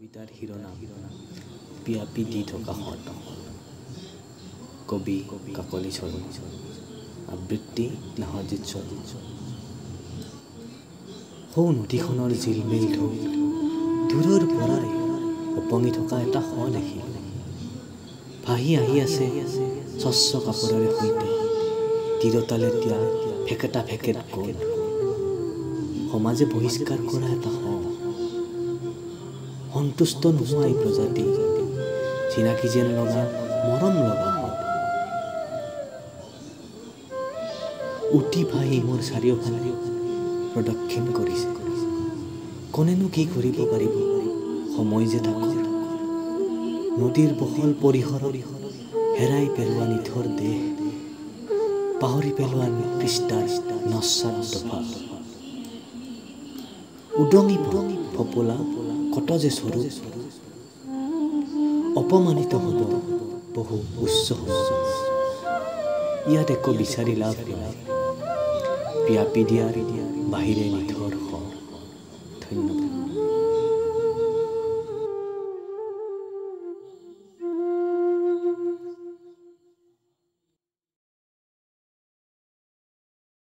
কবিতাৰ শিৰোনাম পিয়াপি দি থকা হত কবি কাকলি চৰণ আবৃত্তি নাহজিত চৰণ সৌ নদীখনৰ জিলমিল ঢৌ দূৰৰ পৰাই উপঙি থকা এটা শ দেখি ভাহি আহি আছে স্বচ্ছ কাপোৰেৰে সৈতে তিৰতালে দিয়া ফেকেটা ফেকেট গ'ল সমাজে বহিষ্কাৰ কৰা এটা শ সন্তুষ্ট নোহোৱা এই প্ৰজাতি চিনাকি যেন লগা মৰম লগা উঠি ভাহি মোৰ চাৰিওফালে প্ৰদক্ষিণ কৰিছে কোনেনো কি কৰিব পাৰিব সময় যে তাকৰ নদীৰ বহল পৰিসৰৰ হেৰাই পেলোৱা নিথৰ দেহ পাহৰি পেলোৱা পৃষ্ঠাৰ নস্বাত দফা উদঙি ফপলা কত যে চৰু অপমানিত হ'ব বহু উচ্চ হ'ব ইয়াত একো বিচাৰি লাভ নাই পিয়াপি দিয়াৰ বাহিৰে নিথৰ ধন্যবাদ।